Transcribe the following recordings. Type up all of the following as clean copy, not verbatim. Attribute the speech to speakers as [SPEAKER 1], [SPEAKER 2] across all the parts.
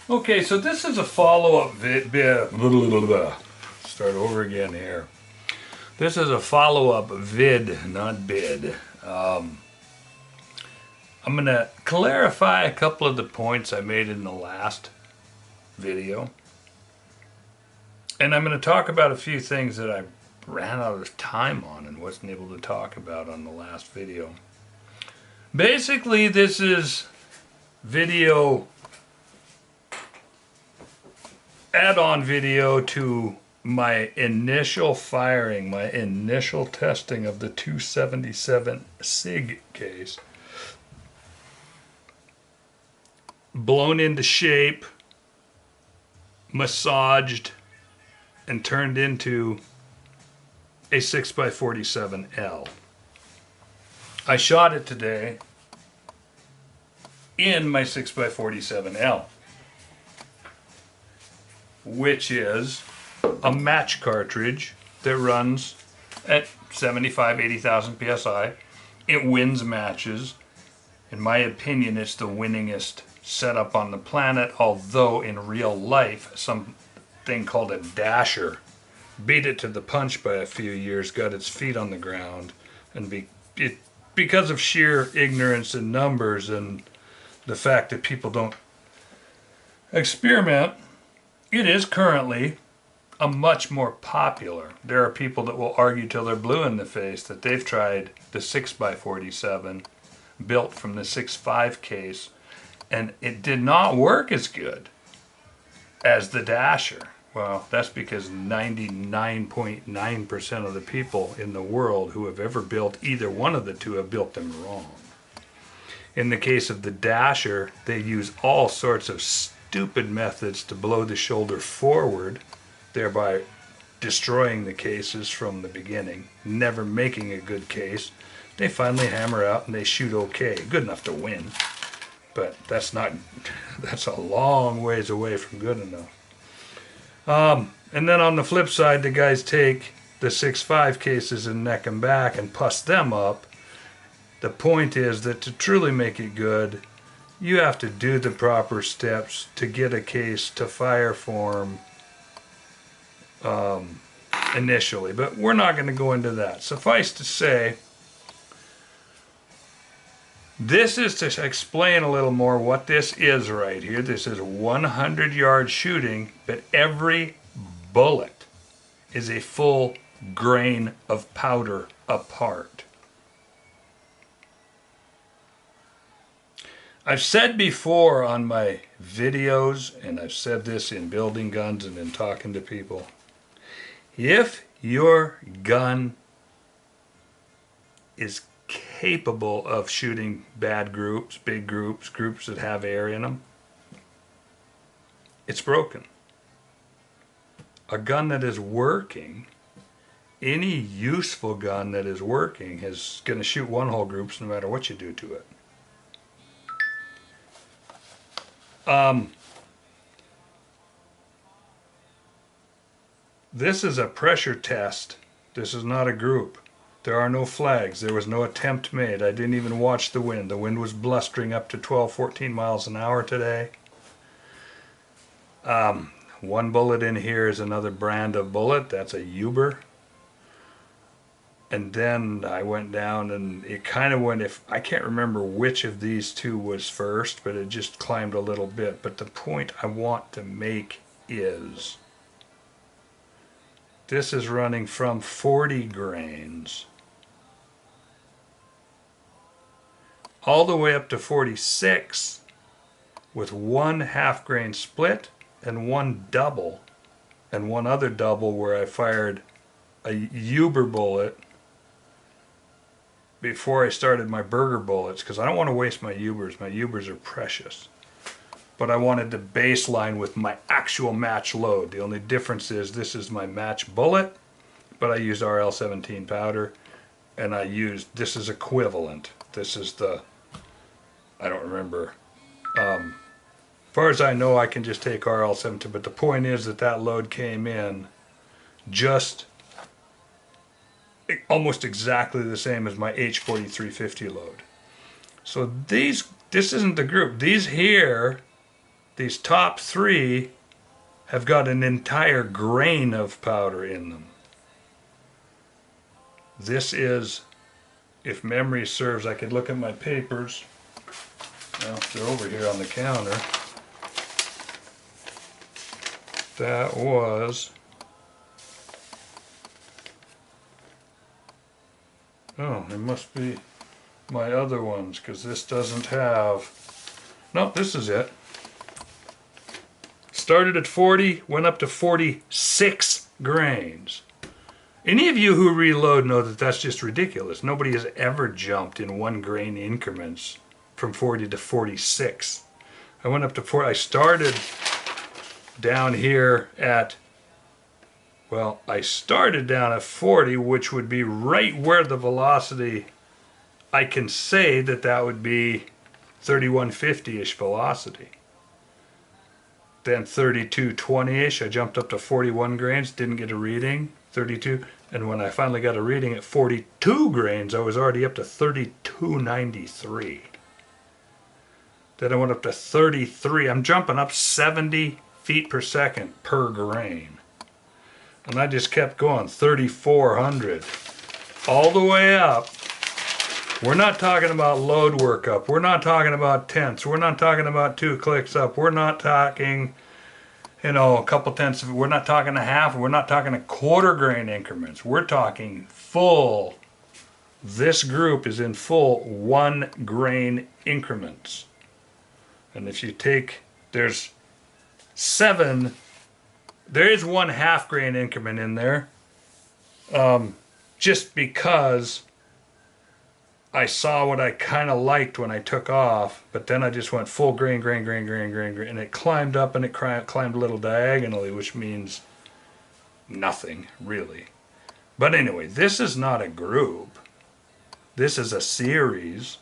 [SPEAKER 1] Okay, so this is a follow-up Start over again here. This is a follow-up vid, not bid. I'm going to clarify a couple of the points I made in the last video. And I'm going to talk about a few things that I ran out of time on and wasn't able to talk about on the last video. Basically, this is video, add-on video to my initial firing, my initial testing of the 277 SIG case. Blown into shape, massaged, and turned into a 6x47L. I shot it today in my 6x47L, which is a match cartridge that runs at 80,000 psi. It wins matches. In my opinion, it's the winningest setup on the planet, although in real life, something called a dasher beat it to the punch by a few years, got its feet on the ground, and because of sheer ignorance in numbers and the fact that people don't experiment, it is currently a much more popular. There are people that will argue till they're blue in the face that they've tried the 6x47 built from the 6.5 case, and it did not work as good as the dasher. Well, that's because 99.9% of the people in the world who have ever built either one of the two have built them wrong. In the case of the dasher, they use all sorts of stupid methods to blow the shoulder forward, thereby destroying the cases from the beginning, never making a good case. They finally hammer out and they shoot okay, good enough to win, but that's a long ways away from good enough. And then on the flip side, the guys take the 6.5 cases and neck and back and puss them up. The point is that to truly make it good, you have to do the proper steps to get a case to fire form initially, but we're not going to go into that. Suffice to say, this is to explain a little more what this is right here. This is 100-yard shooting, but every bullet is a full grain of powder apart. I've said before on my videos, and I've said this in building guns and in talking to people, if your gun is capable of shooting bad groups, big groups, groups that have air in them, it's broken. A gun that is working, any useful gun that is working, is going to shoot one-hole groups no matter what you do to it. This is a pressure test. This is not a group. There are no flags. There was no attempt made. I didn't even watch the wind. The wind was blustering up to 12, 14 miles an hour today. One bullet in here is another brand of bullet. That's a Uber. And then I went down and it kind of went, I can't remember which of these two was first, but it just climbed a little bit. But the point I want to make is this is running from 40 grains all the way up to 46 with one half-grain split and one double and one other double where I fired a Uber bullet before I started my burger bullets, because I don't want to waste my Ubers. My Ubers are precious. But I wanted to baseline with my actual match load. The only difference is this is my match bullet, but I used RL-17 powder, and this is equivalent. This is the, I don't remember. As far as I know, I can just take RL-17, but the point is that load came in just almost exactly the same as my H-4350 load. So this isn't the group. These here these top 3 have got an entire grain of powder in them. This is, if memory serves, I could look at my papers. Well, they're over here on the counter. That was, oh, it must be my other ones, because this doesn't have, no, this is it. Started at 40, went up to 46 grains. Any of you who reload know that that's just ridiculous. Nobody has ever jumped in 1 grain increments from 40 to 46. I went up to 4. I started down here at, well, I started down at 40, which would be right where the velocity, I can say that that would be 3150-ish velocity. Then 3220-ish, I jumped up to 41 grains, didn't get a reading, 32, and when I finally got a reading at 42 grains, I was already up to 3293. Then I went up to 33, I'm jumping up 70 feet per second per grain. And I just kept going, 3,400, all the way up. We're not talking about load work up. We're not talking about tenths. We're not talking about 2 clicks up. We're not talking, you know, a couple tenths of it. We're not talking a half. We're not talking a quarter grain increments. We're talking full. This group is in full 1 grain increments. And if you take, there's 7, there is 1 half grain increment in there. Just because I saw what I kind of liked when I took off, but then I just went full grain, and it climbed up and it climbed a little diagonally, which means nothing, really. But anyway, this is not a group. This is a series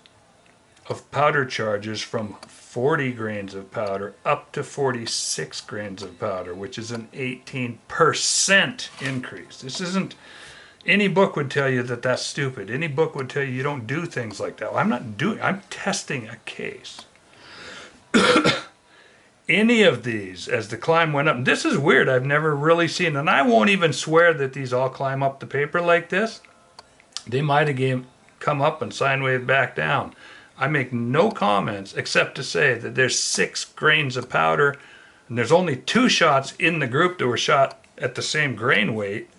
[SPEAKER 1] of powder charges from 40 grains of powder up to 46 grains of powder, which is an 18% increase. This isn't, any book would tell you that that's stupid. Any book would tell you you don't do things like that. Well, I'm testing a case. Any of these, as the climb went up, and this is weird, I've never really seen, and I won't even swear that these all climb up the paper like this. They might have come up and sine wave back down. I make no comments except to say that there's 6 grains of powder, and there's only 2 shots in the group that were shot at the same grain weight,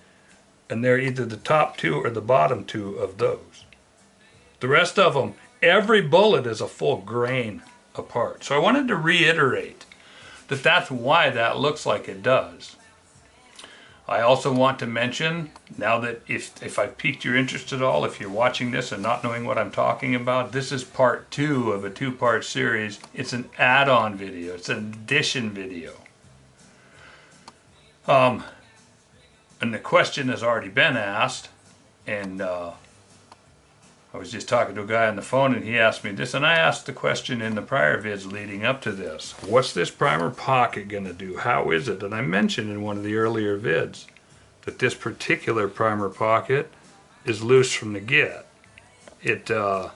[SPEAKER 1] and they're either the top 2 or the bottom 2 of those. The rest of them, every bullet is a full grain apart. So I wanted to reiterate that that's why that looks like it does. I also want to mention, now that if I've piqued your interest at all, if you're watching this and not knowing what I'm talking about, this is part 2 of a 2-part series. It's an add-on video. It's an addition video. And the question has already been asked, and I was just talking to a guy on the phone and he asked me this, and I asked the question in the prior vids leading up to this. What's this primer pocket going to do? How is it? And I mentioned in one of the earlier vids that this particular primer pocket is loose from the get. The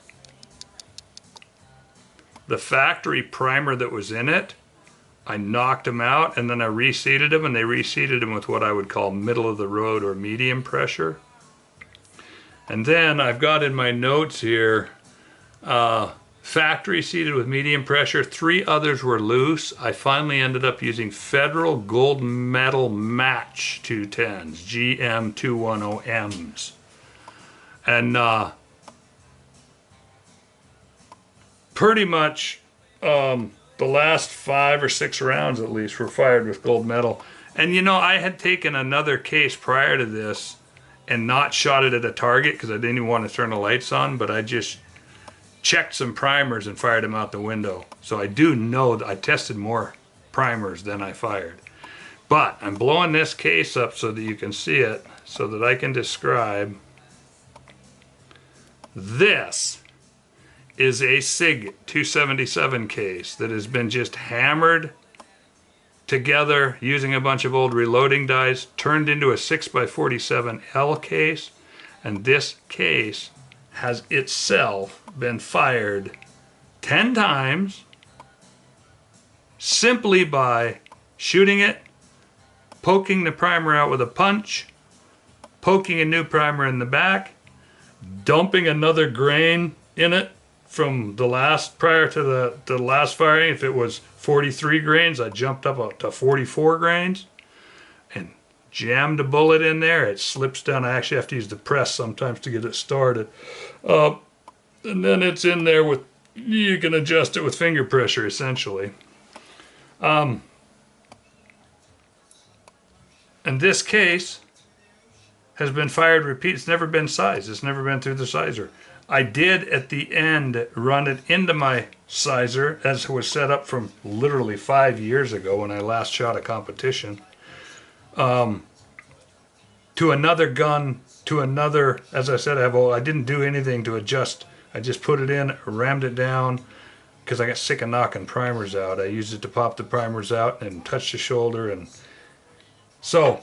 [SPEAKER 1] factory primer that was in it, I knocked them out and then I reseated them, and they reseated them with what I would call middle of the road or medium pressure. And then I've got in my notes here, factory seated with medium pressure. 3 others were loose. I finally ended up using Federal Gold Metal Match 210s, GM210Ms. And pretty much the last 5 or 6 rounds at least were fired with gold metal. And you know, I had taken another case prior to this and not shot it at a target because I didn't even want to turn the lights on, but I just checked some primers and fired them out the window. So I do know that I tested more primers than I fired. But I'm blowing this case up so that you can see it, so that I can describe. This is a SIG 277 case that has been just hammered together using a bunch of old reloading dies, turned into a 6x47L case, and this case has itself been fired 10 times, simply by shooting it, poking the primer out with a punch, poking a new primer in the back, dumping another grain in it from the last, prior to the last firing. If it was 43 grains, I jumped up to 44 grains and jammed a bullet in there. It slips down. I actually have to use the press sometimes to get it started. And then it's in there with, you can adjust it with finger pressure essentially. In this case has been fired repeat. It's never been sized. It's never been through the sizer. I did at the end run it into my sizer as it was set up from literally 5 years ago when I last shot a competition. To another gun, to another, as I said, I didn't do anything to adjust. I just put it in, rammed it down, because I got sick of knocking primers out. I used it to pop the primers out and touch the shoulder. And so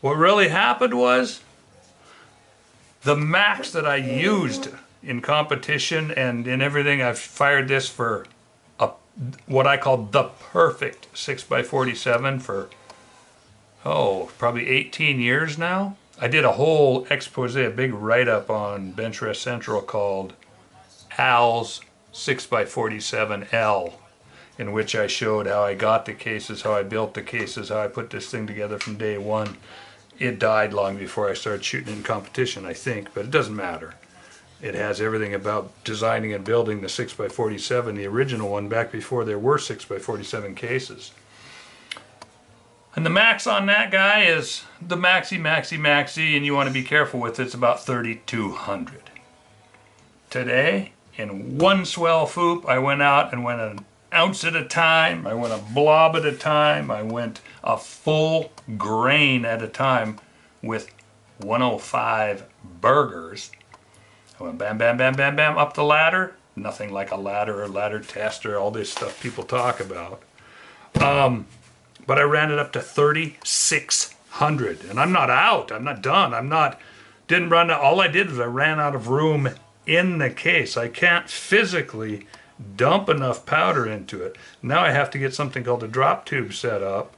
[SPEAKER 1] what really happened was the max that I used in competition and in everything, I've fired this for what I call the perfect 6x47 for, probably 18 years now. I did a whole expose, a big write-up on Bench Rest Central called Al's 6x47L, in which I showed how I got the cases, how I built the cases, how I put this thing together from day one. It died long before I started shooting in competition, I think, but it doesn't matter. It has everything about designing and building the 6x47, the original one, back before there were 6x47 cases. And the max on that guy is the maxi, and you want to be careful with it. It's about 3,200. Today, in one swell foop, I went out and went an ounce at a time, I went a blob at a time, I went a full grain at a time with 105 burgers. I went bam, bam, bam, bam, bam up the ladder. Nothing like a ladder or ladder test or all this stuff people talk about. But I ran it up to 3,600, and I'm not out. I'm not done. Didn't run out. All I did was I ran out of room in the case. I can't physically dump enough powder into it. Now I have to get something called a drop tube set up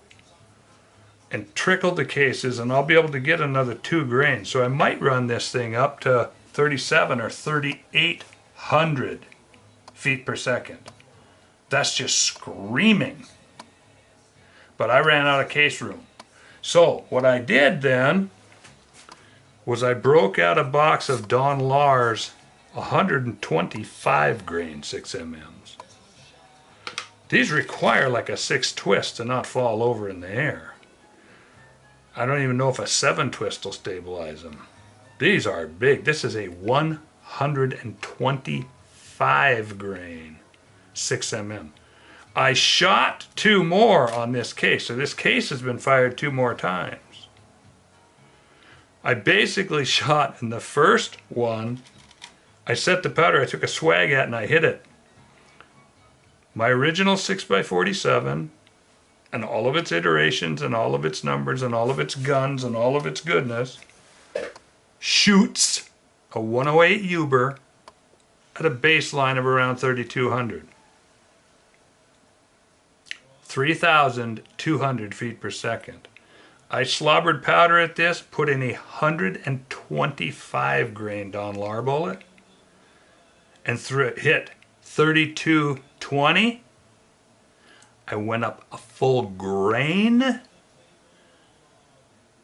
[SPEAKER 1] and trickle the cases, and I'll be able to get another 2 grains. So I might run this thing up to 37 or 3,800 feet per second. That's just screaming. But I ran out of case room. So what I did then was I broke out a box of Don Lahr's 125 grain 6mm's. These require like a 6 twist to not fall over in the air. I don't even know if a 7 twist will stabilize them. These are big. This is a 125 grain 6mm. I shot 2 more on this case, so this case has been fired 2 more times. I basically shot in the first one, I set the powder, I took a swag at and I hit it. My original 6x47 and all of its iterations and all of its numbers and all of its guns and all of its goodness shoots a 108 Uber at a baseline of around 3,200. 3,200 feet per second. I slobbered powder at this, put in a 125 grain Don Lahr bullet, and hit 3220. I went up a full grain,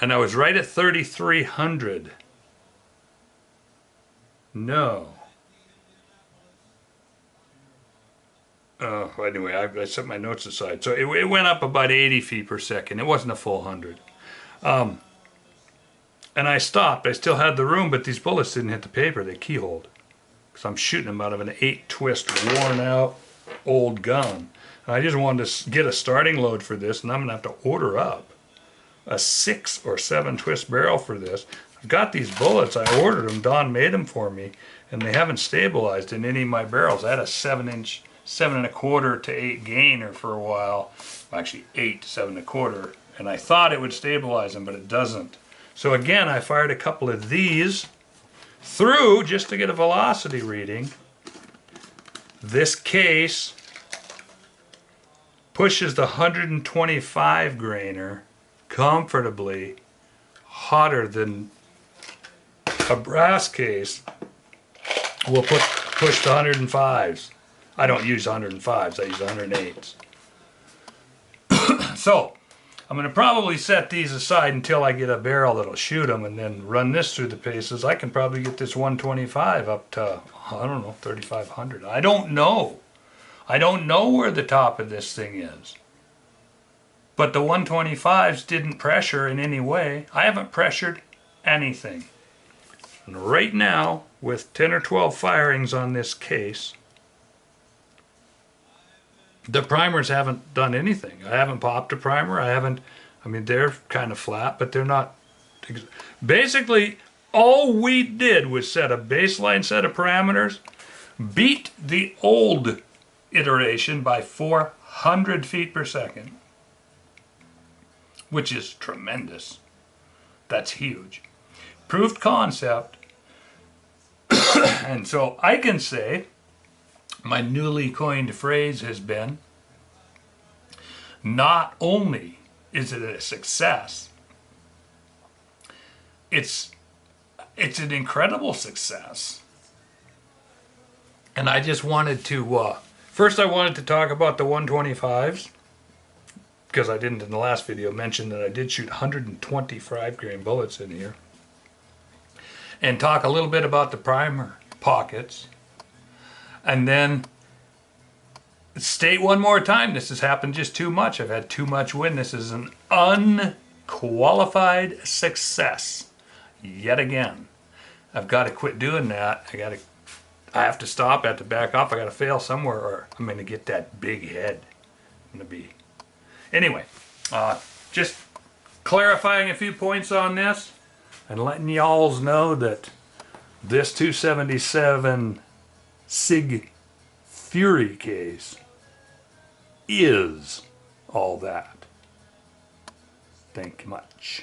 [SPEAKER 1] and I was right at 3,300. No. Anyway, I set my notes aside. So it went up about 80 feet per second. It wasn't a full 100. And I stopped. I still had the room, but these bullets didn't hit the paper. They keyholed. Because I'm shooting them out of an 8 twist, worn out old gun. And I just wanted to get a starting load for this, and I'm going to have to order up a 6 or 7 twist barrel for this. I've got these bullets. I ordered them. Don made them for me, and they haven't stabilized in any of my barrels. I had a 7-inch 7¼ to 8 gainer for a while, actually 8 to 7¼ and I thought it would stabilize them, but it doesn't. So again, I fired a couple of these through just to get a velocity reading. This case pushes the 125 grainer comfortably hotter than a brass case will push the 105s. I don't use 105s, I use 108s. So, I'm going to probably set these aside until I get a barrel that'll shoot them and then run this through the paces. I can probably get this 125 up to, I don't know, 3,500. I don't know. I don't know where the top of this thing is. But the 125s didn't pressure in any way. I haven't pressured anything. And right now, with 10 or 12 firings on this case, the primers haven't done anything. I haven't popped a primer. I mean, they're kind of flat, but they're not. Basically, all we did was set a baseline set of parameters, beat the old iteration by 400 feet per second, which is tremendous. That's huge. Proved concept. And so I can say, my newly coined phrase has been, not only is it a success, it's an incredible success. And I just wanted to, first I wanted to talk about the 125s, because I didn't in the last video mention that I did shoot 125 grain bullets in here. And talk a little bit about the primer pockets. And then state one more time, this has happened just too much. I've had too much wind. This is an unqualified success. Yet again. I've got to quit doing that. I have to stop, I have to back off, I got to fail somewhere or I'm going to get that big head. I'm going to be... Anyway, just clarifying a few points on this and letting y'alls know that this 277 Sig Fury case is all that. Thank you much.